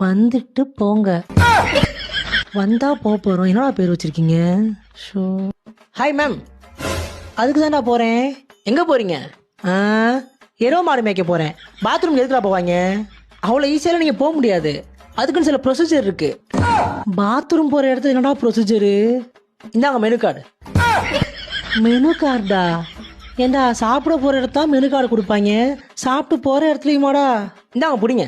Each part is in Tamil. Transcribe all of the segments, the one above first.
வந்துட்டு போங்க. வந்தா போறோம். என்னடா பேர் வச்சிருக்கீங்க? ஷோ. Hi ma'am. அதுக்கு தான்டா போறேன். எங்க போறீங்க? எரோ மாடு மேய்க்க போறேன். பாத்ரூம் எதுக்குடா போவாங்க? அவ்வளோ ஈஸியால நீங்க போக முடியாது. அதுக்குன்னு சில ப்ரொசீஜர் இருக்கு. பாத்ரூம் போற இடத்துல என்னடா ப்ரொசீஜரு? இந்தாங்க மெனு கார்டு. மெனு கார்டா? ஏண்டா சாப்பிட போற இடத்துல மெனு கார்டு கொடுப்பாங்க, சாப்பிட்டு போற இடத்துலயுமாடா? இந்தாங்க பிடிங்க.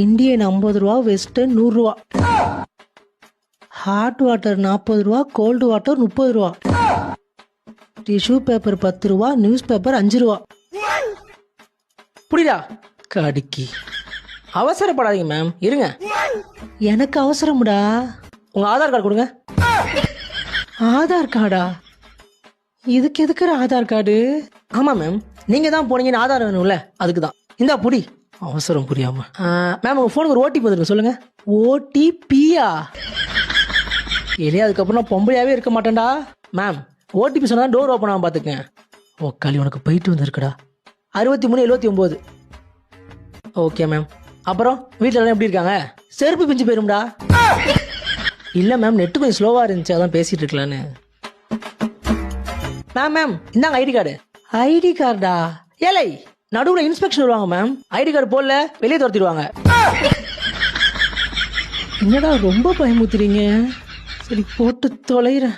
இந்தியன் 50 ரூபா, வெஸ்டர்ன் 100 ரூபா, ஹாட் வாட்டர் 40 ரூபா, கோல்டு வாட்டர் 30 ரூபா, டிஷ்யூ பேப்பர் 10 ரூபா, நியூஸ் பேப்பர் 5 ரூபா. புரியுதா? கடிக்கி. அவசரப்படாதீங்க மேம், இருங்க. எனக்கு அவசரம்டா. உங்க ஆதார் கார்டு கொடுங்க. ஆதார் கார்டா? இதுக்கு எதுக்குற ஆதார் கார்டு? ஆமா மேம், நீங்க தான் போனீங்கன்னு ஆதார் வேணும்ல, அதுக்கு தான். இந்தா புடி. அவசரம் புரியாம. மேம் உங்க போனுக்கு ஒரு ஓடிபி வந்துருக்கு, சொல்லுங்க. ஓடிபியா? இல்லையா, அதுக்கப்புறம் நான் பொம்பளையாவே இருக்க மாட்டேன்டா. மேம் ஓடிபி சொன்னா டோர் ஓப்பன் ஆகும் பாத்துக்கங்க. ஓ களி, உனக்கு போயிட்டு வந்திருக்குடா. 6379. Okay ma'am. அப்புறம் வீட்டில் எல்லாம் எப்படி இருக்காங்க? செருப்பு பிஞ்சு போயிரும்டா. இல்லை மேம், நெட்டு கொஞ்சம் ஸ்லோவாக இருந்துச்சு, அதான் பேசிட்டு இருக்கலான்னு. மேம் இந்தாங்க ஐடி கார்டு. ஐடி கார்டா? ஏலை, நடுவில் இன்ஸ்பெக்ஷன் வருவாங்க மேம். ஐடி கார்டு போடல வெளியே துரத்திடுவாங்க. என்னடா ரொம்ப பயமுத்துறீங்க? சரி போட்டு தொலைகிறேன்.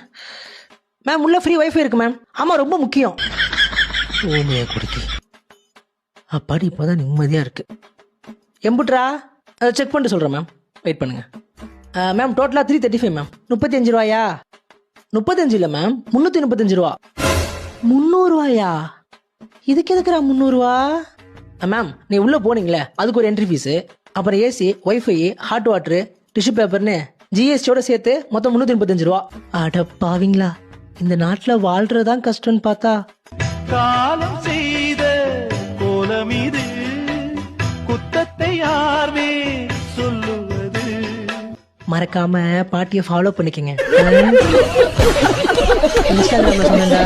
மேம் உள்ள ஃப்ரீ வைஃபை இருக்கு மேம். ஆமாம், ரொம்ப முக்கியம். ஓமையை குடிக்கி. அப்பாடி இப்போதான் நிம்மதியாக இருக்கு. எம்புட்ரா? அதை செக் பண்ணிட்டு சொல்கிறேன் மேம், வெயிட் பண்ணுங்க. மேம் டோட்டலாக 335 மேம். 35 ரூபாயா? 35 இல்லை மேம், 335 ரூபா. 300 ரூபாயா? இதுக்கு எதுக்குறா 300 ரூபா? மேம் நீ உள்ளே போனீங்களே, அதுக்கு ஒரு என்ட்ரி ஃபீஸு, அப்புறம் AC, wifi, hot water, tissue பேப்பர்னு ஜிஎஸ்டியோட சேர்த்து மொத்தம் 335 ரூபா. அட பாவீங்களா, இந்த நாட்டில் வாழ்றதான் கஷ்டம்னு பார்த்தா காலம் செய்த கோலம் இது, குத்தத்தை யார்வே சொல்லுவது. மறக்காம பாட்டியை ஃபாலோ பண்ணிக்கங்க. இன்ஸ்டாகிராம்ல சொன்னேன்டா.